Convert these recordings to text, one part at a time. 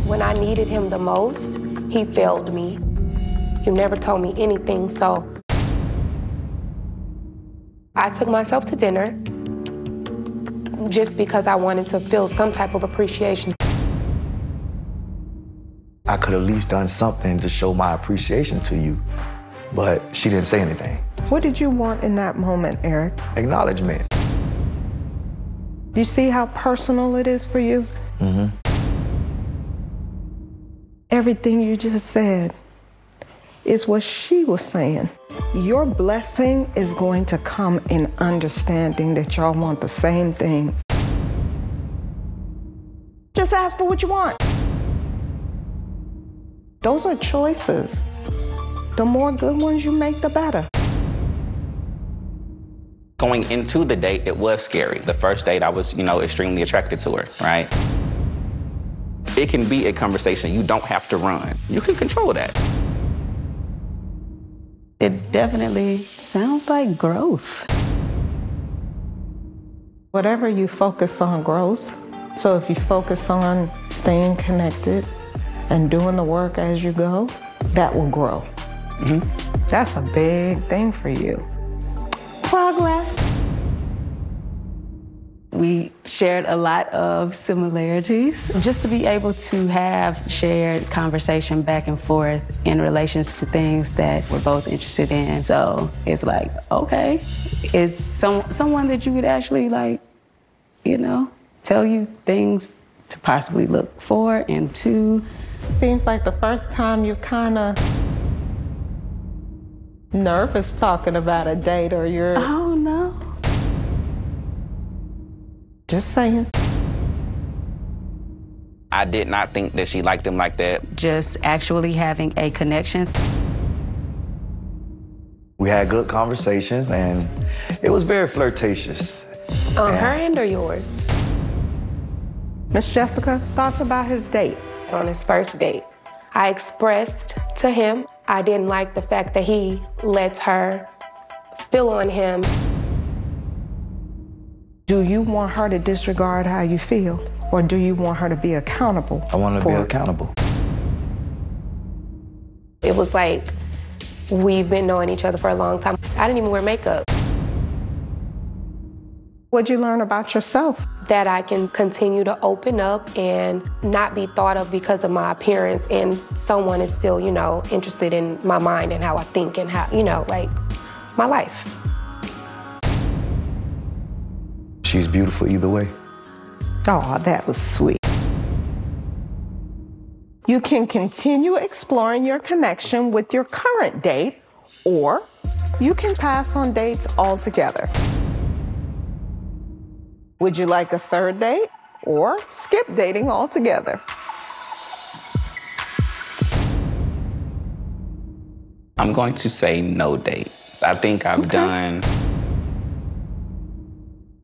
When I needed him the most, he failed me. You never told me anything, so I took myself to dinner just because I wanted to feel some type of appreciation. I could have at least done something to show my appreciation to you, but she didn't say anything. What did you want in that moment, Eric? Acknowledgement. Do you see how personal it is for you? Mm-hmm. Everything you just said is what she was saying. Your blessing is going to come in understanding that y'all want the same things. Just ask for what you want. Those are choices. The more good ones you make, the better. Going into the date, it was scary. The first date, I was, extremely attracted to her, right? It can be a conversation. You don't have to run. You can control that. It definitely sounds like growth. Whatever you focus on grows. So if you focus on staying connected and doing the work as you go, that will grow. Mm-hmm. That's a big thing for you. Progress. We shared a lot of similarities. Just to be able to have shared conversation back and forth in relations to things that we're both interested in. So it's like, okay, it's someone that you could actually tell you things to possibly look for and to. Seems like the first time you're kind of nervous talking about a date or you're... Oh, no. Just saying. I did not think that she liked him like that. Just actually having a connection. We had good conversations, and it was very flirtatious. On her end or yours? Miss Jessica, thoughts about his date? On his first date, I expressed to him I didn't like the fact that he lets her feel on him. Do you want her to disregard how you feel, or do you want her to be accountable? I want her to be accountable. It was like we've been knowing each other for a long time. I didn't even wear makeup. What'd you learn about yourself? That I can continue to open up and not be thought of because of my appearance, and someone is still, interested in my mind and how I think and how, my life. She's beautiful either way. Oh, that was sweet. You can continue exploring your connection with your current date, or you can pass on dates altogether. Would you like a third date or skip dating altogether? I'm going to say no date. I think I've done...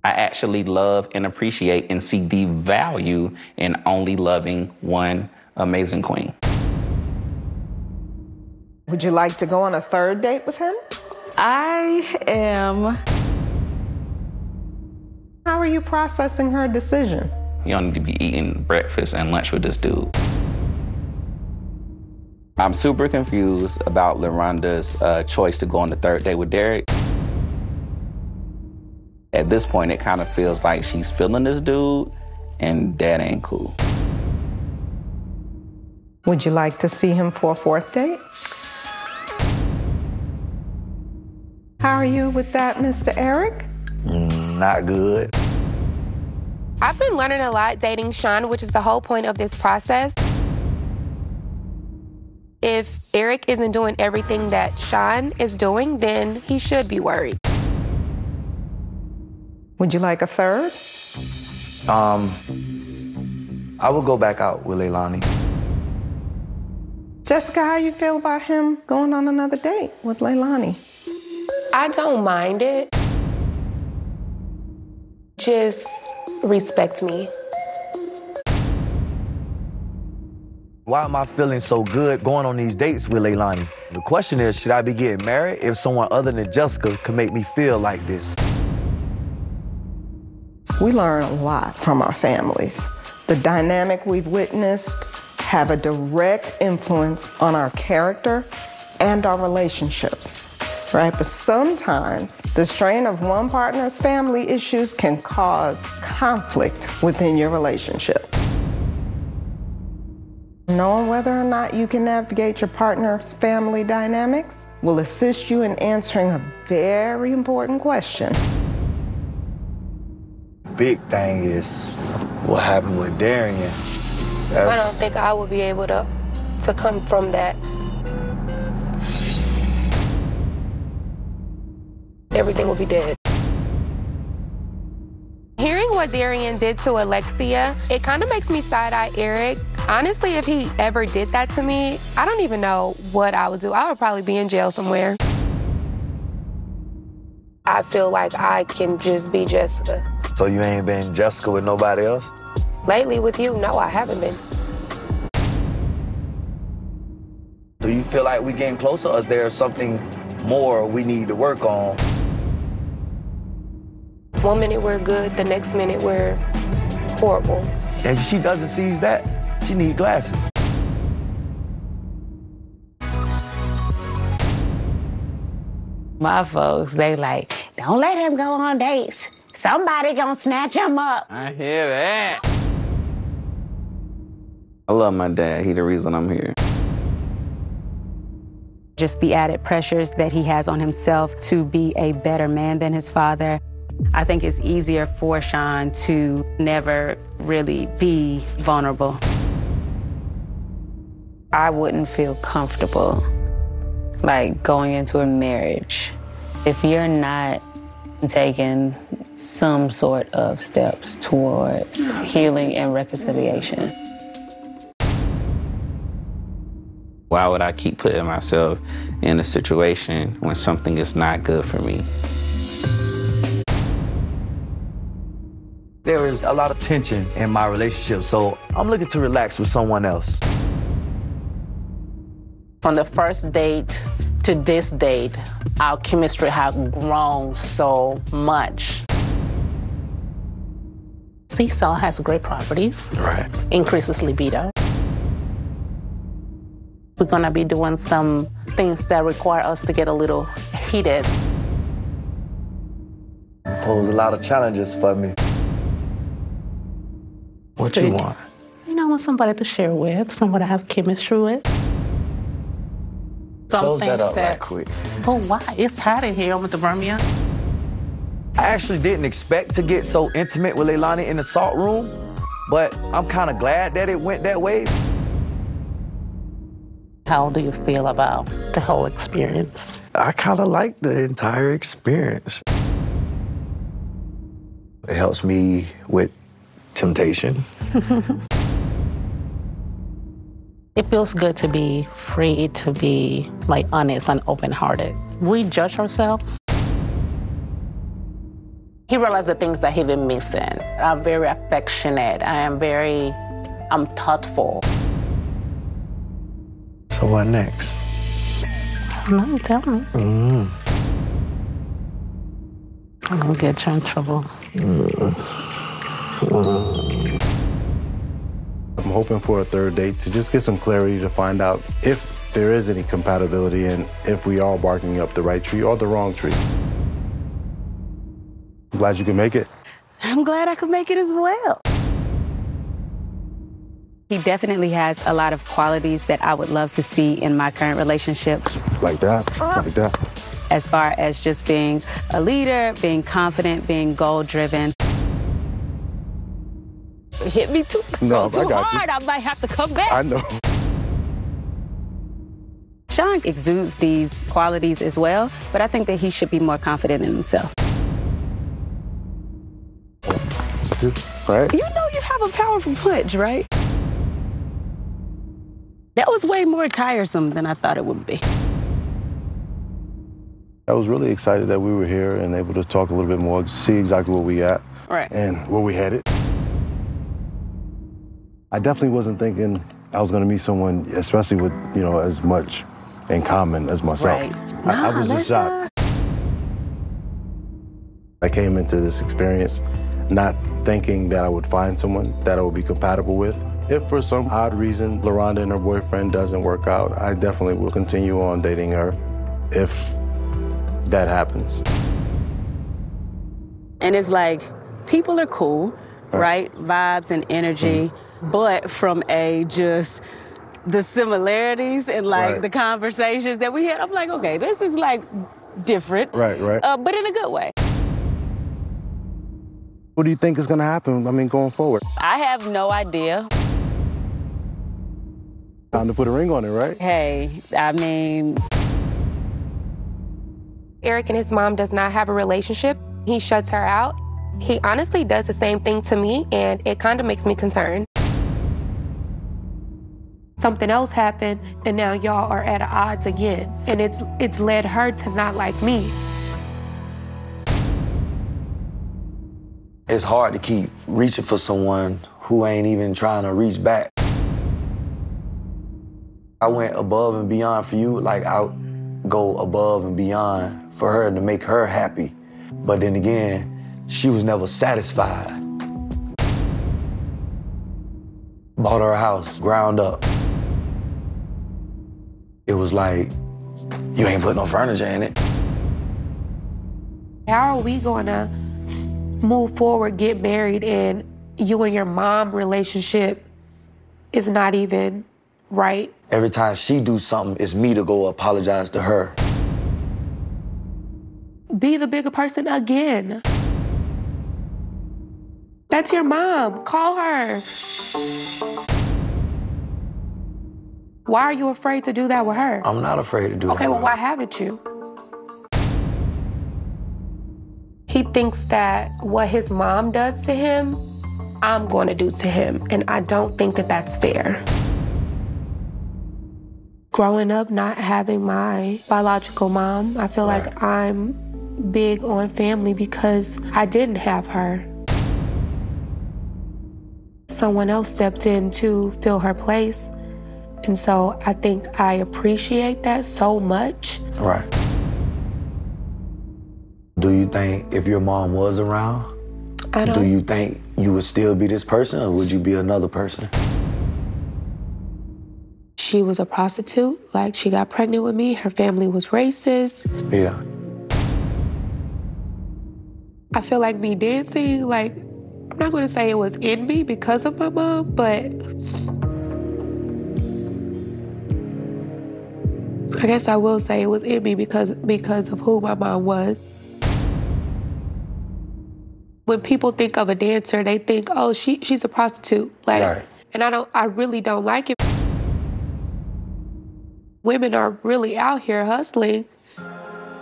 I actually love and appreciate and see the value in only loving one amazing queen. Would you like to go on a third date with him? I am... How are you processing her decision? You don't need to be eating breakfast and lunch with this dude. I'm super confused about LaRonda's choice to go on the third date with Derek. At this point, it kind of feels like she's feeling this dude, and that ain't cool. Would you like to see him for a fourth date? How are you with that, Mr. Eric? Not good. I've been learning a lot dating Sean, which is the whole point of this process. If Eric isn't doing everything that Sean is doing, then he should be worried. Would you like a third? I will go back out with Leilani. Jessica, how you feel about him going on another date with Leilani? I don't mind it. Just respect me. Why am I feeling so good going on these dates with Leilani? The question is, should I be getting married if someone other than Jessica can make me feel like this? We learn a lot from our families. The dynamic we've witnessed have a direct influence on our character and our relationships, right? But sometimes the strain of one partner's family issues can cause conflict within your relationship. Knowing whether or not you can navigate your partner's family dynamics will assist you in answering a very important question. Big thing is what happened with Darion. I don't think I would be able to come from that. Everything will be dead. Hearing what Darion did to Alexia, it kind of makes me side-eye Eric. Honestly, if he ever did that to me, I don't even know what I would do. I would probably be in jail somewhere. I feel like I can just be Jessica. So you ain't been Jessica with nobody else? Lately with you, no, I haven't been. Do you feel like we getting closer, or is there something more we need to work on? One minute we're good, the next minute we're horrible. And if she doesn't see that, she needs glasses. My folks, they like, don't let him go on dates. Somebody gonna snatch him up. I hear that. I love my dad. He the reason I'm here. Just the added pressures that he has on himself to be a better man than his father. I think it's easier for Sean to never really be vulnerable. I wouldn't feel comfortable, like, going into a marriage if you're not taking some sort of steps towards healing and reconciliation. Why would I keep putting myself in a situation when something is not good for me? There is a lot of tension in my relationship, so I'm looking to relax with someone else. From the first date to this date, our chemistry has grown so much. Sea salt has great properties. Right. Increases libido. We're gonna be doing some things that require us to get a little heated. Pose a lot of challenges for me. What you want? You know, I want somebody to share with, somebody I have chemistry with. Close that up right quick. Oh, why? It's hot in here. I want to burn me up. I actually didn't expect to get so intimate with Leilani in the salt room, but I'm kind of glad that it went that way. How do you feel about the whole experience? I kind of like the entire experience. It helps me with temptation. It feels good to be free, to be like honest and open-hearted. We judge ourselves. He realized the things that he's been missing. I'm very affectionate. I'm thoughtful. So what next? I don't know, tell me. I'm gonna get you in trouble. I'm hoping for a third date to just get some clarity to find out if there is any compatibility and if we are barking up the right tree or the wrong tree. I'm glad you could make it. I'm glad I could make it as well. He definitely has a lot of qualities that I would love to see in my current relationship. Like that, like that. As far as just being a leader, being confident, being goal-driven. Hit me too, no, too I got hard, you. I might have to come back. I know. Sean exudes these qualities as well, but I think that he should be more confident in himself. Right? You know you have a powerful punch, right? That was way more tiresome than I thought it would be. I was really excited that we were here and able to talk a little bit more, see exactly where we at and where we headed. I definitely wasn't thinking I was going to meet someone, especially with, you know, as much in common as myself. Right. I was just shocked. I came into this experience not thinking that I would find someone that I would be compatible with. If for some odd reason LaRonda and her boyfriend doesn't work out, I definitely will continue on dating her if that happens. And it's like, people are cool, right? Vibes and energy, but from just the similarities and like the conversations that we had, I'm like, okay, this is like different. Right. But in a good way. What do you think is gonna happen, going forward? I have no idea. Time to put a ring on it, right? Hey, Eric and his mom does not have a relationship. He shuts her out. He honestly does the same thing to me, and it kind of makes me concerned. Something else happened, and now y'all are at odds again, and it's led her to not like me. It's hard to keep reaching for someone who ain't even trying to reach back. I went above and beyond for you, like I'll go above and beyond for her to make her happy. But then again, she was never satisfied. Bought her a house, ground up. It was like, you ain't put no furniture in it. How are we gonna move forward, get married, and you and your mom relationship is not even right? Every time she do something, it's me to go apologize to her. Be the bigger person again. That's your mom. Call her. Why are you afraid to do that with her? I'm not afraid to do that. Okay, well, why haven't you? He thinks that what his mom does to him, I'm going to do to him, and I don't think that that's fair. Growing up not having my biological mom, I feel like I'm big on family because I didn't have her. Someone else stepped in to fill her place, and so I think I appreciate that so much. Right. Do you think if your mom was around, do you think you would still be this person, or would you be another person? She was a prostitute, like she got pregnant with me. Her family was racist. Yeah. I feel like me dancing, like, I'm not gonna say it was in me because of my mom, but I guess I will say it was in me because of who my mom was. When people think of a dancer, they think, oh, she's a prostitute. Like, and I really don't like it. Women are really out here hustling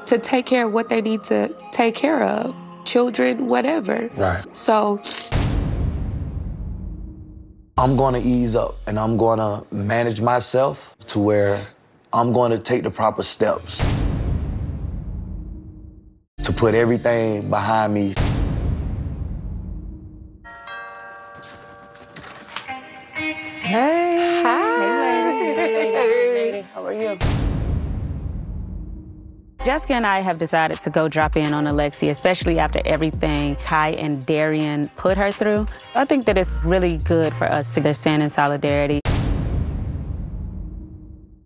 to take care of what they need to take care of. Children, whatever. Right. So I'm gonna ease up and I'm gonna manage myself to where I'm gonna take the proper steps to put everything behind me. Hey. Hi. Hey, lady. How are you? Jessica and I have decided to go drop in on Alexia, especially after everything Kai and Darion put her through. I think that it's really good for us to stand in solidarity.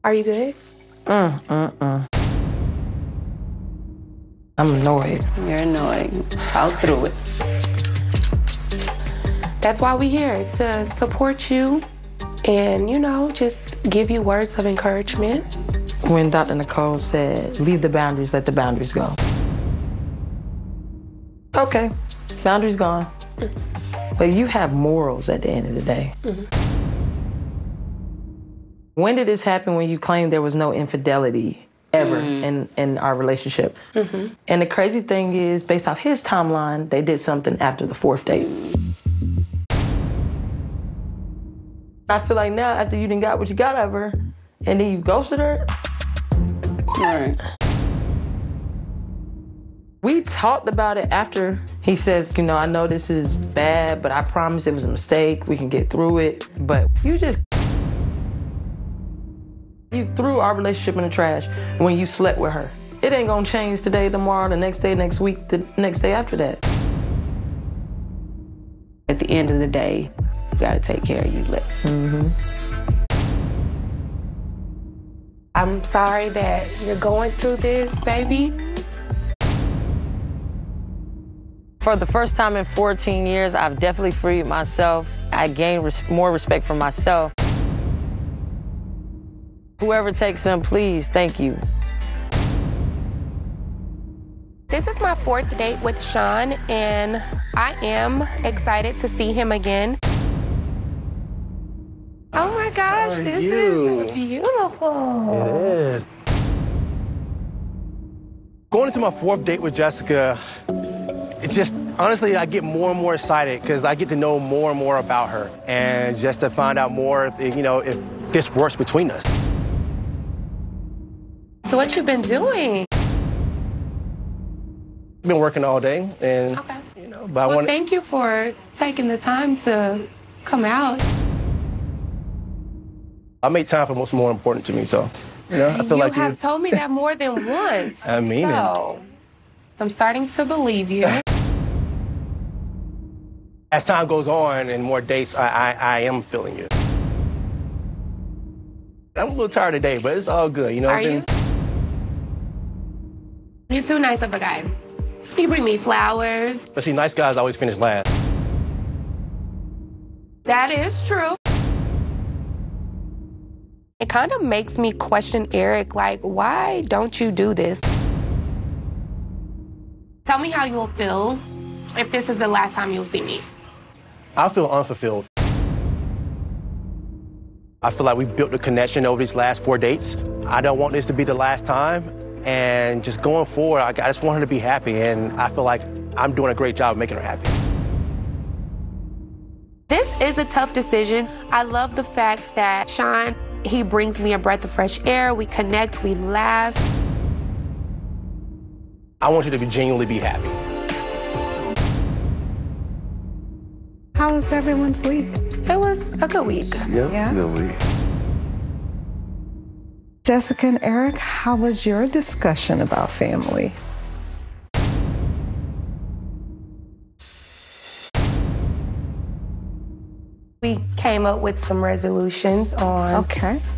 Are you good? I'm annoyed. You're annoyed. Out through it. That's why we're here, to support you and, you know, just give you words of encouragement. When Dr. Nicole said, leave the boundaries, let the boundaries go. Okay, boundaries gone. But you have morals at the end of the day. When did this happen when you claimed there was no infidelity ever in our relationship? And the crazy thing is, based off his timeline, they did something after the 4th date. I feel like now, after you done got what you got of her, and then you ghosted her. Right. We talked about it after. He says, you know, I know this is bad, but I promise it was a mistake. We can get through it. But you threw our relationship in the trash when you slept with her. It ain't gonna change today, tomorrow, the next day, next week, the next day after that. At the end of the day, you gotta take care of you, Lex. I'm sorry that you're going through this, baby. For the first time in 14 years, I've definitely freed myself. I gained more respect for myself. Whoever takes him, please, thank you. This is my 4th date with Sean, and I am excited to see him again. Oh my gosh, this is beautiful. It is. Going into my 4th date with Jessica, it's just, honestly, I get more and more excited because I get to know more and more about her, and just to find out more if this works between us. So what you been doing? Been working all day, and Okay. but Well, thank you for taking the time to come out. I make time for what's more important to me, so I feel like you have told me that more than once. I mean so I'm starting to believe you. As time goes on and more dates, I am feeling you. I'm a little tired today, but it's all good, Are you? You're too nice of a guy. You bring me flowers. But see, nice guys always finish last. That is true. It kind of makes me question Eric, like, why don't you do this? Tell me how you'll feel if this is the last time you'll see me. I feel unfulfilled. I feel like we built a connection over these last 4 dates. I don't want this to be the last time. And just going forward, I just want her to be happy, and I feel like I'm doing a great job of making her happy. This is a tough decision. I love the fact that Sean, he brings me a breath of fresh air. We connect, we laugh. I want you to genuinely be happy. How was everyone's week? It was a good week. Yeah. Good week. Jessica and Eric, how was your discussion about family? We came up with some resolutions on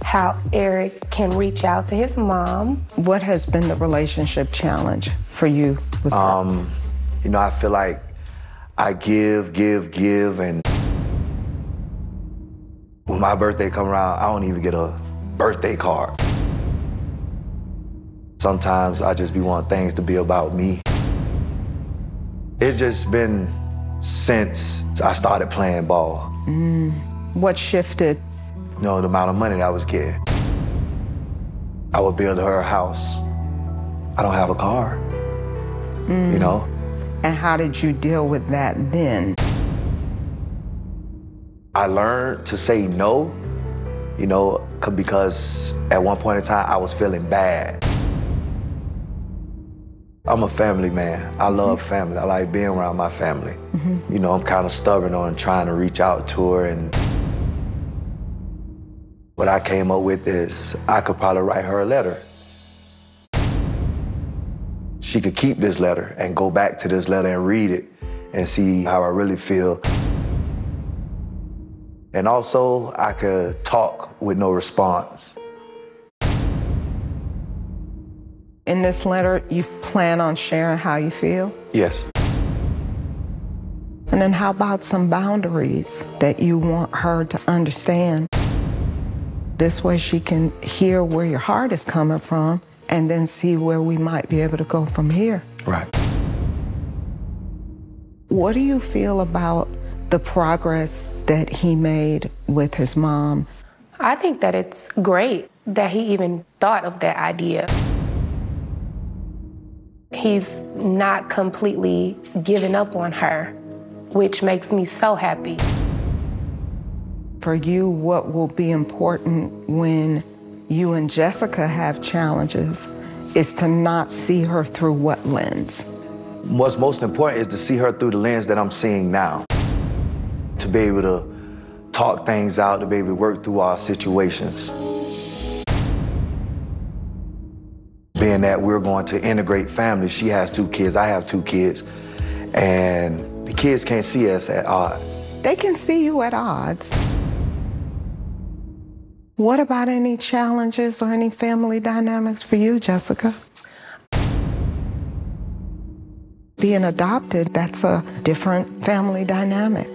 how Eric can reach out to his mom. What has been the relationship challenge for you with her? I feel like I give, and when my birthday come around, I don't even get a birthday card. Sometimes I just be wanting things to be about me. It's just been since I started playing ball. What shifted? The amount of money that I was getting. I would build her a house. I don't have a car, And how did you deal with that then? I learned to say no, because at one point in time I was feeling bad. I'm a family man. I love family. I like being around my family. I'm kind of stubborn on trying to reach out to her, and what I came up with is I could probably write her a letter. She could keep this letter and go back to this letter and read it and see how I really feel. And also, I could talk with no response. In this letter, you plan on sharing how you feel? Yes. And then how about some boundaries that you want her to understand? This way she can hear where your heart is coming from and then see where we might be able to go from here. Right. What do you feel about the progress that he made with his mom? I think that it's great that he even thought of that idea. He's not completely given up on her, which makes me so happy. For you, what will be important when you and Jessica have challenges is to not see her through what lens? What's most important is to see her through the lens that I'm seeing now. To be able to talk things out, to be able to work through our situations. Being that we're going to integrate families, she has 2 kids, I have 2 kids, and the kids can't see us at odds. They can see you at odds. What about any challenges or any family dynamics for you, Jessica? Being adopted, that's a different family dynamic.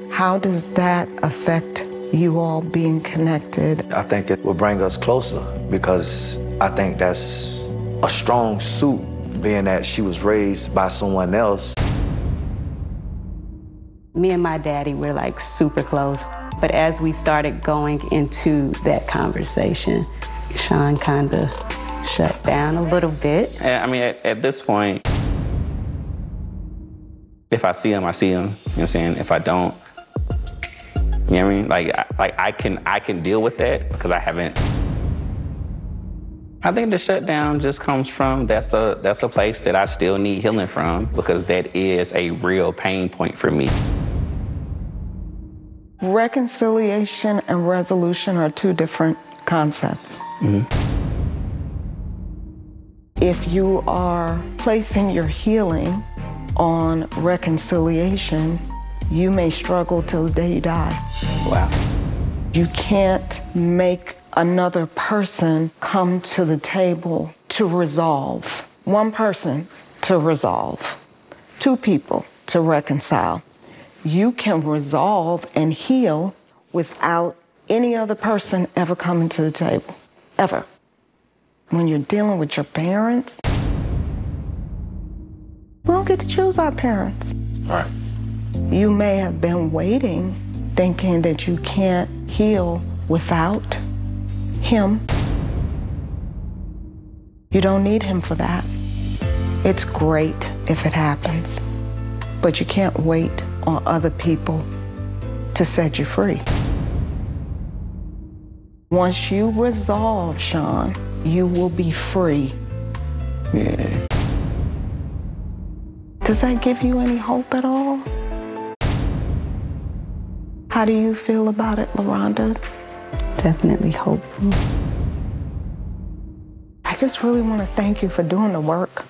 How does that affect you all being connected? I think it will bring us closer because I think that's a strong suit, being that she was raised by someone else. Me and my daddy were like super close. But as we started going into that conversation, Sean kind of shut down a little bit. I mean, at this point, if I see him, I see him. You know what I'm saying? If I don't, you know what I mean? Like I can deal with that because I haven't. I think the shutdown just comes from that's a place that I still need healing from because that is a real pain point for me. Reconciliation and resolution are two different concepts. Mm-hmm. If you are placing your healing on reconciliation, you may struggle till the day you die. Wow. You can't make another person come to the table to resolve. One person to resolve. Two people to reconcile. You can resolve and heal without any other person ever coming to the table, ever. When you're dealing with your parents, we don't get to choose our parents. All right. You may have been waiting, thinking that you can't heal without him. You don't need him for that. It's great if it happens, but you can't wait on other people to set you free. Once you resolve, Sean, you will be free. Yeah. Does that give you any hope at all? How do you feel about it, LaRonda? Definitely hopeful. I just really want to thank you for doing the work.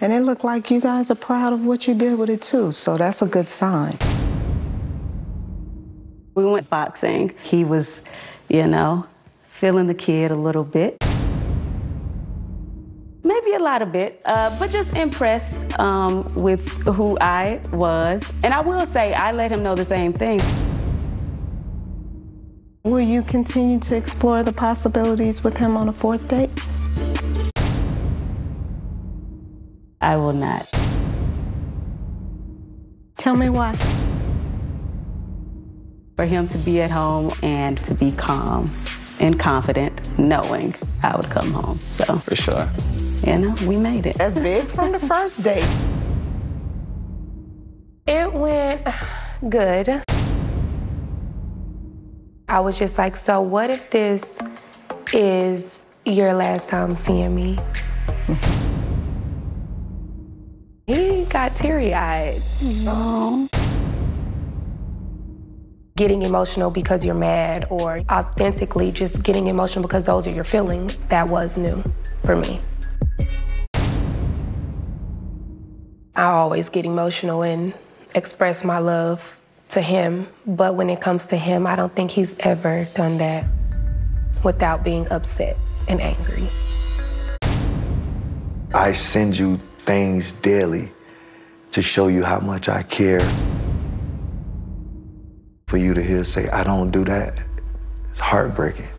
And it looked like you guys are proud of what you did with it too, so that's a good sign. We went boxing. He was, you know, feeling the kid a little bit. Maybe a lot of bit, but just impressed with who I was. And I will say, I let him know the same thing. Will you continue to explore the possibilities with him on a fourth date? I will not. Tell me why. For him to be at home and to be calm and confident, knowing I would come home. So For sure. You know, we made it. That's big from the first date. It went good. I was just like, so what if this is your last time seeing me? He got teary-eyed. Oh. Getting emotional because you're mad, or authentically just getting emotional because those are your feelings, that was new for me. I always get emotional and express my love to him, but when it comes to him, I don't think he's ever done that without being upset and angry. I send you things daily to show you how much I care. For you to hear say, I don't do that, it's heartbreaking.